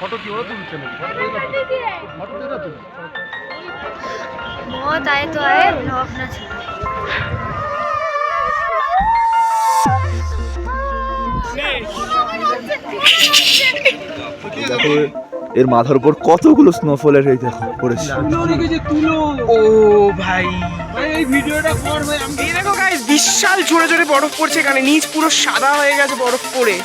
Photo কি ওরা তুলছে নাকি? ফটো দেনা তো बहुत आए तो आए ब्लॉग ना चले। দেখো এর মাথার উপর কতগুলো স্নোফলের এই দেখো পড়েছে। ও ভাই এই ভিডিওটা কর ভাই। এই দেখো গাইস বিশাল জোরে জোরে বরফ পড়ছে এখানে, নিচ পুরো সাদা হয়ে গেছে বরফ পড়ে।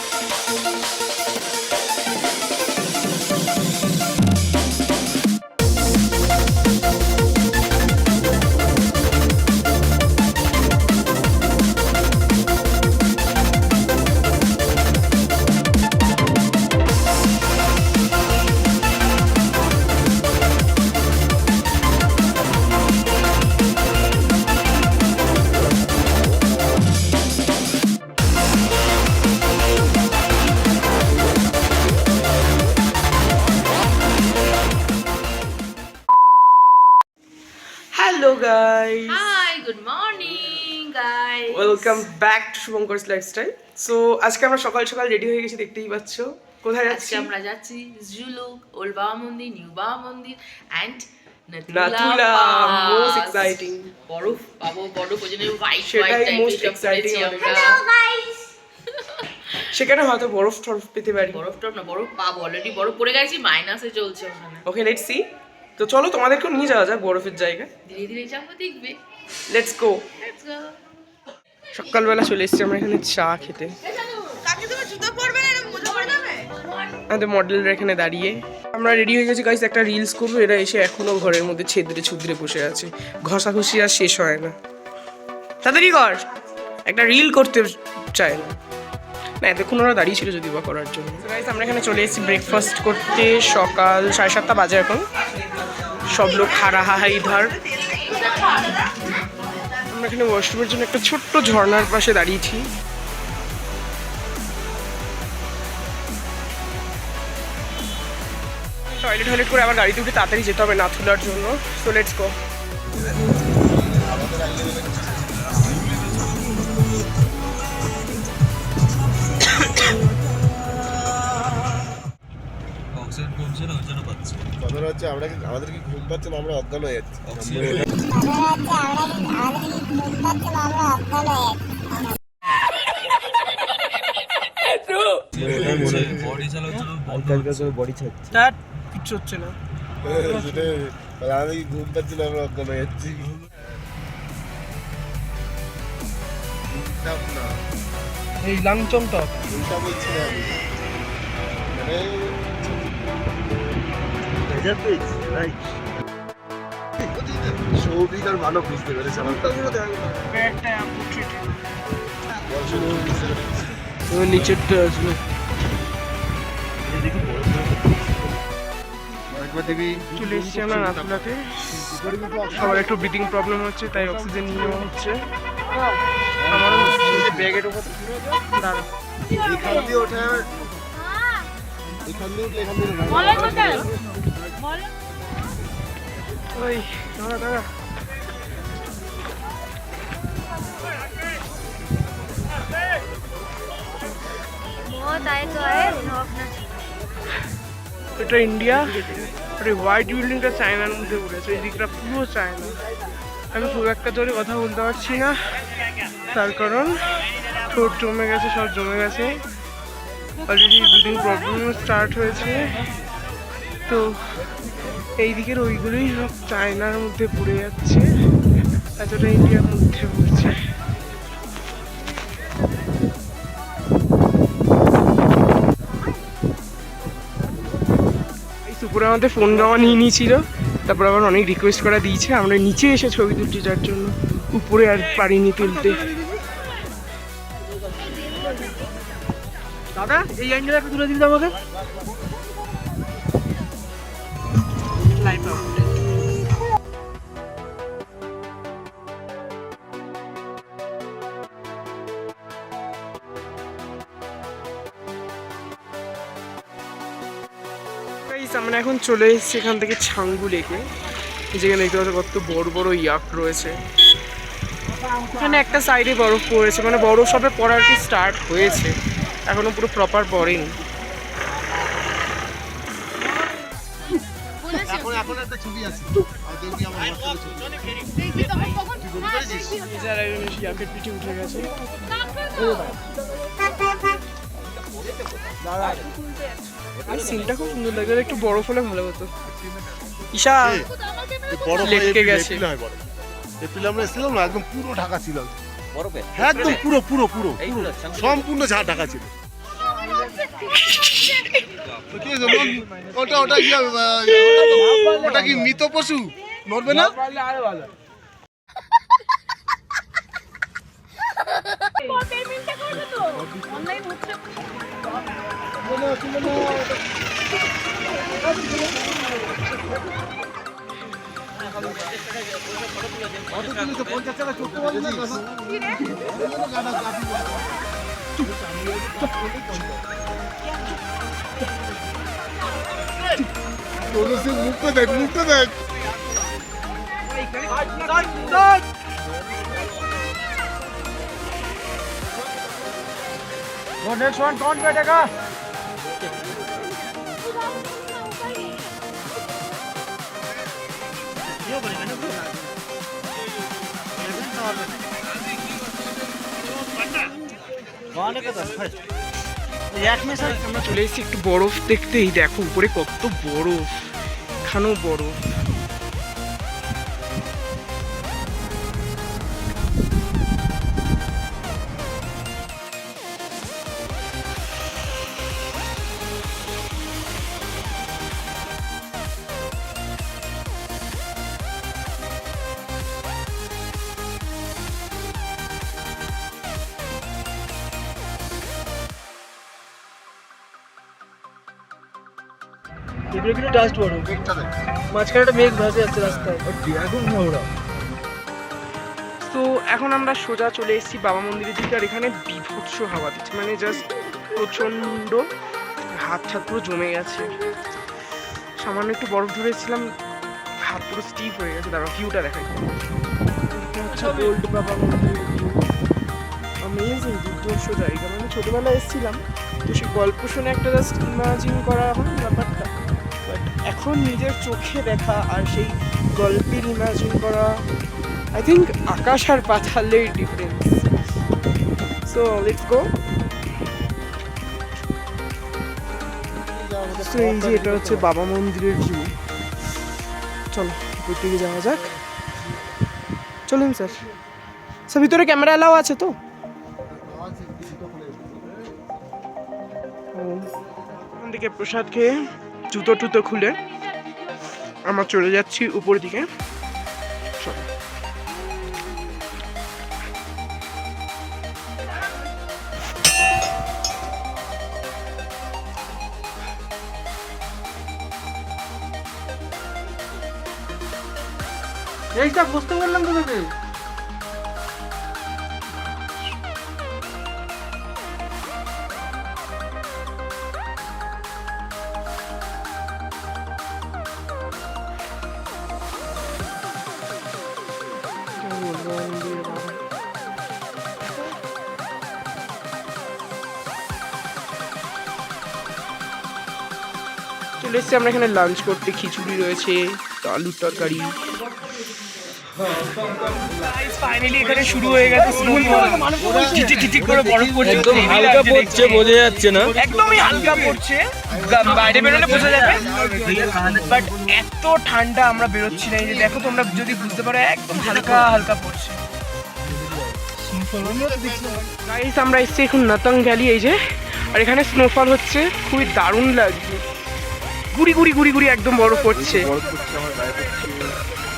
Hello guys, hi good morning guys, welcome back to Shubhankar's lifestyle. So আজকে আমরা সকাল সকাল রেডি হয়ে গেছি, দেখতেই পাচ্ছ। কোথায় যাচ্ছি? আজকে আমরা যাচ্ছি জুলুক, ওল্ড বাবা মন্দির, নিউ বাবা মন্দির এন্ড নাথুলা। Most exciting. বরফ পাবো, বরফ ওই জন্য হোয়াইট সেটাই হোয়াইট most টাইপের exciting আমরা। সেখানে হয়তো বরফ টরফ পেতে পারি। বরফ টরফ না, বরফ পাবো, অলরেডি বরফ পড়ে গেছি, মাইনাসে চলছে ওখানে। Okay let's see. তো চলো তোমাদেরকেও নিয়ে যাওয়া যাক বরফের জায়গা। ধীরে ধীরে যাবো, দেখবে। Let's go. Let's go. সকালবেলা চলে এসেছি আমরা এখানে চা খেতে। আমাদের মডেলরা এখানে দাঁড়িয়ে আমরা রেডি হয়ে গেছি গাইস, একটা রিলস করবো। এরা এসে এখনো ঘরের মধ্যে ছেদরে ছুদরে বসে আছে, ঘষাঘষি আর শেষ হয় না। তাড়াতাড়ি কর, একটা রিল করতে চায় না। না এতক্ষণ ওরা দাঁড়িয়ে ছিল যদি বা করার জন্য। গাইস আমরা এখানে চলে এসেছি ব্রেকফাস্ট করতে। সকাল 7:30 বাজে এখন। সব লোক হারা হাহা ইধার। আমরা এখানে ওয়াশরুমের জন্য একটা ছোট্ট ঝর্ণার পাশে দাঁড়িয়েছি। টয়লেট করে আবার গাড়িতে উঠে তাড়াতাড়ি যেতে হবে নাথুলার জন্য। সো লেটস গো। কথাটা হচ্ছে আমাদের কি ঘুম পাচ্ছে না, আমরা অজ্ঞান হয়ে যাচ্ছি। বডি ছাড়ছে। তার কিচ্ছু হচ্ছে না। আমাদের কি ঘুম পাচ্ছে না, আমরা অজ্ঞান হয়ে যাচ্ছি। এই লাংচমটা উল্টা বলছি না আমি, মানে সৌভিক আর মানব বুঝতে পেরেছে আমার নিচেরটা আসবে। চলে এসেছি আমরা নাথুলাতে। সবার একটু ব্রিদিং প্রবলেম হচ্ছে, তাই অক্সিজেন নিয়ে হচ্ছে। আমারও হচ্ছে। ব্যাগের উপর দাঁড়া। এখান দিয়ে ওঠে, এখান দিয়ে উঠলে এখান দিয়ে ওই দাঁড়া দাঁড়া। बहुत आए तो आए ब्लॉग ना चले। এটা ইন্ডিয়া, আর এই হোয়াইট বিল্ডিংটা চায়নার মধ্যে পড়েছে। এই দিকটা পুরো চায়না। আমি খুব একটা জোরে কথা বলতে পারছি না, তার কারণ ঠোঁট জমে গেছে, সব জমে গেছে। অলরেডি ব্রিদিং প্রবলেম স্টার্ট হয়েছে। তো এই দিকের ওইগুলোই সব চায়নার মধ্যে পড়ে যাচ্ছে, এতটা ইন্ডিয়ার মধ্যে পড়ছে। উপরে আমাদের ফোন জমা নিয়ে নিয়েছিল, তারপর আবার অনেক রিকোয়েস্ট করা দিয়েছে। আমরা নিচে এসে ছবি তুলছি, যার জন্য উপরে আর পারিনি তুলতে। দাদা এই অ্যাঙ্গেলে একটু তুলে দিবি তো আমাকে। লাইভ আমরা এখন চলে এসেছি এখান থেকে ছাঙ্গু লেকে, যেখানে দেখতে পাচ্ছি কত বড় বড় ইয়াক রয়েছে। এখানে একটা সাইডে বরফ পড়েছে, মানে বরফ সবে পড়ার কি স্টার্ট হয়েছে, এখনো পুরো প্রপার পড়েনি। এখন একটা ছবি আছে আর দেখবি আমার হোয়াটসঅ্যাপে ছবি যারা ইয়াকের পিঠে উঠে গেছে আর সিনটা খুব সুন্দর লাগে একটু বরফ হলে ভালো হতো ঈশা বড় লেটকে গেছে। এপ্রিল আমরা এসেছিলাম না একদম পুরো ঢাকা ছিল হ্যাঁ একদম পুরো পুরো পুরো পুরো সম্পূর্ণ ঢাকা ছিল কি হয়েছে, ওটা ওটা কি ওটা কি মৃত পশু নড়বে না মুখটা দেখ মুখটা দেখ नेक्स्ट वन कौन बैठेगा আমরা চলে এসেছি একটু বরফ দেখতেই দেখো উপরে কত বরফ এখানেও বরফ এগুলো কিন্তু ডাস্ট বড় মাঝখানে একটা মেঘ ভাসে যাচ্ছে রাস্তায় তো এখন আমরা সোজা চলে এসেছি বাবা মন্দিরের দিকে আর এখানে বিভৎস হাওয়া দিচ্ছে মানে জাস্ট প্রচণ্ড হাত ছাত পুরো জমে গেছে সামান্য একটু বরফ ধরেছিলাম হাত পুরো স্টিফ হয়ে গেছে দাঁড়া ভিউটা দেখাই গোল্ড বাবা মন্দির অ্যামেজিং দুর্ধর্ষ জায়গা মানে ছোটবেলায় এসেছিলাম তো সেই গল্প শুনে একটা জাস্ট ইমাজিন করা এখন ব্যাপারটা বাট এখন নিজের চোখে দেখা আর সেই গল্পের ইমাজিন করা আই থিঙ্ক আকাশ আর পাতালের difference so let's go so এই যে এটা হচ্ছে বাবা মন্দিরের ভিউ চলো উপর দিকে যাওয়া যাক চলুন স্যার স্যার ভিতরে ক্যামেরা এলাও আছে তো ওখান থেকে প্রসাদ খেয়ে জুতো টুতো খুলে আমরা চলে যাচ্ছি উপর দিকে এইটা বুঝতে পারলাম তো তোকে চলে এসছি আমরা এখানে লাঞ্চ করতে খিচুড়ি রয়েছে আলুর তরকারি ফাইনালি এখানে শুরু হয়ে গেছে টিটিক করে বরফ পড়ছে একদম হালকা পড়ছে বোঝা যাচ্ছে না একদমই হালকা পড়ছে বাইরে বেরোলে বোঝা যাবে বাট এত ঠান্ডা আমরা বেরোচ্ছি না এই যে দেখো তোমরা যদি বুঝতে পারো একদম হালকা হালকা পড়ছে গাইস আমরা এসছি এখন নতং ভ্যালি এই যে আর এখানে স্নোফল হচ্ছে খুবই দারুণ লাগছে গুড়ি গুড়ি গুড়ি গুড়ি একদম বরফ পড়ছে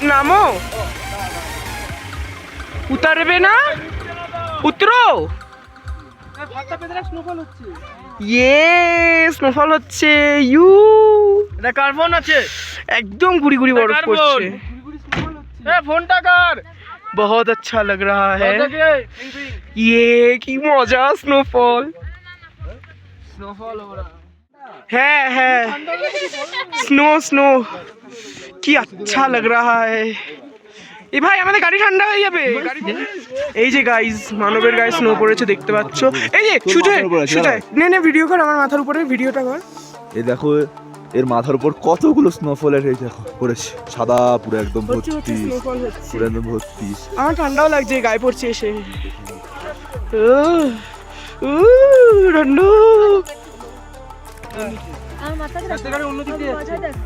নামো উতারবে না উতরো ইয়ে স্নোফল হচ্ছে ইউ এটা কার্বন আছে একদম গুড়ি গুড়ি বরফ পড়ছে এ ফোনটা কার बहुत अच्छा लग रहा है ये की मजा स्नोफॉल है स्नो स्नो কি আচ্ছা লাগ रहा है এই ভাই আমাদের গাড়ি ঠান্ডা হয়ে যাবে এই যে গাইস মানবের গায়ে স্নো পড়েছে দেখতে পাচ্ছ এই যে সুজয় সুজয় নে নে ভিডিও কর আমার মাথার উপরে ভিডিওটা কর এই দেখো এর মাথার উপর কতগুলো স্নোফলের এই দেখো পড়েছে, সাদা পুরো একদম হচ্ছে ভর্তি, স্নোফল হচ্ছে। পুরো একদম ভর্তি। আমার ঠান্ডাও লাগছে, গায়ে পড়ছে এসে। ঠান্ডা। আমার মাথাটা রাস্তাঘাটে অন্য দিক দিয়ে যাচ্ছে। দেখা যাবে।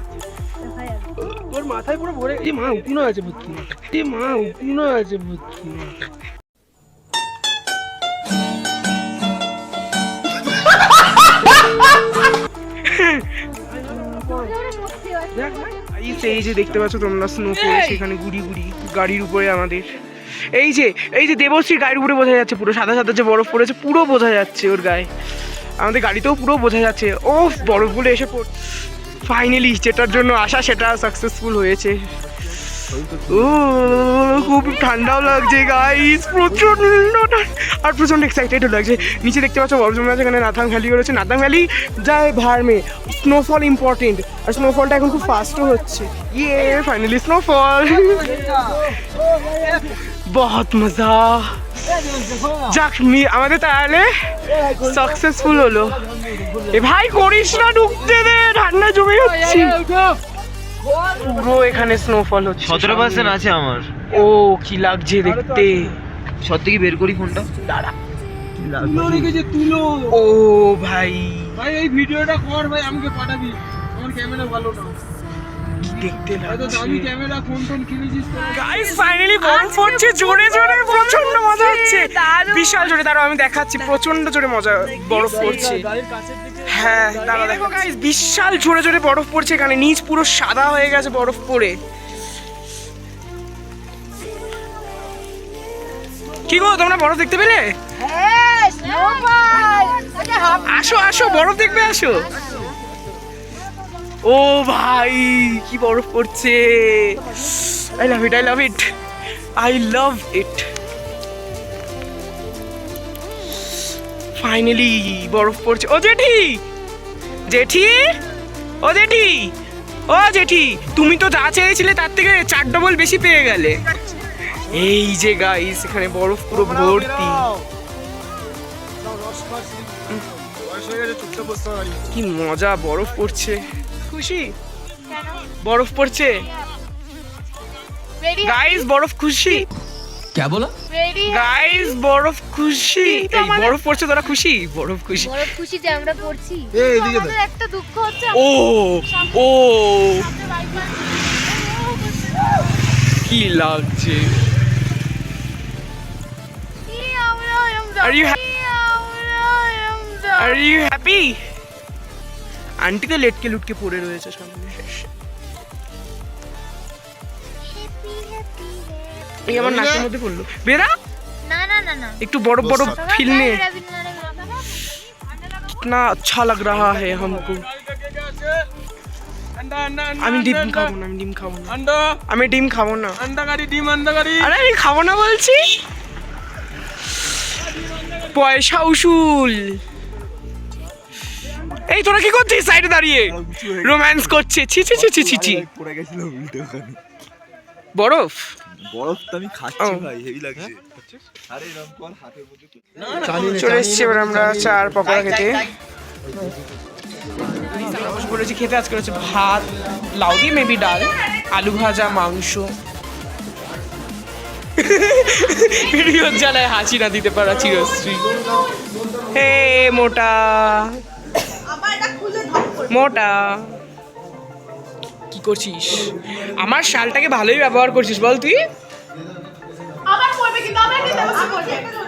তোর মাথায় পুরো ভরে এই মা উকুনো আছে বুদ্ধি, এই মা উকুনো আছে বুদ্ধি। এই যে দেখতে পাচ্ছ তোমরা স্নো পড়েছে এখানে গুড়ি গুড়ি গাড়ির উপরে আমাদের। এই যে দেবশ্রীর গাড়ির উপরে বোঝা যাচ্ছে পুরো সাদা সাদা যে বরফ পড়েছে, পুরো বোঝা যাচ্ছে ওর গায়ে। আমাদের গাড়িতেও পুরো বোঝা যাচ্ছে। ও বরফগুলো এসে ফাইনালি যেটার জন্য আসা সেটা সাকসেসফুল হয়েছে। ও খুব ঠান্ডাও লাগছে গাইস, প্রচন্ড আর প্রচন্ড এক্সাইটেডও লাগছে। নিচে দেখতে পাচ্ছ বরফ জমে আছে, এখানে নাথাং ভ্যালি রয়েছে। নাথাং ভ্যালি যায় ভার্মে, স্নোফল ইম্পর্টেন্ট, আর স্নোফলটা এখন খুব ফাস্টও হচ্ছে। ইয়ে ফাইনালি স্নোফল, বহুত মজা। যাক আমাদের তাহলে সাকসেসফুল হলো। এ ভাই করিস না, ঢুকতে দে, ঠান্ডা জমে যাচ্ছে। পুরো এখানে স্নোফল হচ্ছে। 17% আছে আমার। ও কি লাগছে দেখতে। সত্যি কি বের করি ফোনটা? দাঁড়া। তুলো রেখেছে তুলো। ও ভাই ভাই এই ভিডিওটা কর ভাই, আমাকে পাঠাবি। আমার ক্যামেরা ভালো না, কি দেখতে এত দামি লাগছে। ক্যামেরা ফোন কিনেছিস তো। গাইস ফাইনালি বরফ পড়ছে জোরে জোরে, প্রচন্ড মজা হচ্ছে, বিশাল জোরে। দাঁড়াও আমি দেখাচ্ছি, প্রচন্ড জোরে মজা বরফ পড়ছে। গাড়ির কাছের দিকে হ্যাঁ দাঁড়াও দেখো গাইস, বিশাল জোরে জোরে বরফ পড়ছে এখানে, নিচ পুরো সাদা হয়ে গেছে বরফ পড়ে। কি গো তোমরা বরফ দেখতে পেলে? আসো আসো বরফ দেখবে, আসো। ও ভাই কি বরফ পড়ছে, I love it, I love it, I love it. Finally বরফ পড়ছে। ও জেঠি, জেঠি, ও জেঠি, ও জেঠি, তুমি তো যা চেয়েছিলে তার থেকে 4 ডবল বেশি পেয়ে গেলে। এই যে গাইস এখানে বরফ পুরো ভর্তি। কি মজা, বরফ পড়ছে। খুশি বরফ পড়ছে গাইস, বরফ খুশি। क्या बोला? গাইস বরফ খুশি, এই বরফ পড়ছে, তোরা খুশি? বরফ খুশি, বরফ খুশি যে আমরা পড়ছি। এই এদিকে আমাদের একটা দুঃখ হচ্ছে, ও ও কি লাগছে। Are you Are you happy? Aunty তো লেটকে লুটকে পড়ে রয়েছে সামনে। এই আমার নাকের মধ্যে পড়লো, বেরা না না না না, একটু বরফ বরফ ফিল নে। कितना अच्छा लग रहा है हमको। আমি ডিম খাবো না, আমি ডিম খাবো না, अंडा আমি ডিম খাবো না। अंडा गाड़ी डिम अंडा गाड़ी। আরে আমি খাবো না বলছি। পয়সা উসুল। এই তোরা কি করছিস সাইডে দাঁড়িয়ে? রোম্যান্স করছে। ছি ছি ছি ছি ছি ছি। পড়ে গেছিল উল্টে ওখানে। বরফ বরফ তো আমি খাচ্ছি ভাই, হেভি লাগছে। আরে এরকম কর হাতের মধ্যে। চলে এসছি এবার আমরা চার পকোড়া খেতে। বলেছি খেতে আজকে হচ্ছে ভাত, লাউ দিয়ে মেবি ডাল, আলু ভাজা, মাংস। ভিডিওর জ্বালায় হাসি না দিতে পারা চিরশ্রী। হে মোটা মোটা, কি করছিস? আমার শালটাকে ভালোই ব্যবহার করছিস বল তুই। আবার করবে কিন্তু, আবার কিন্তু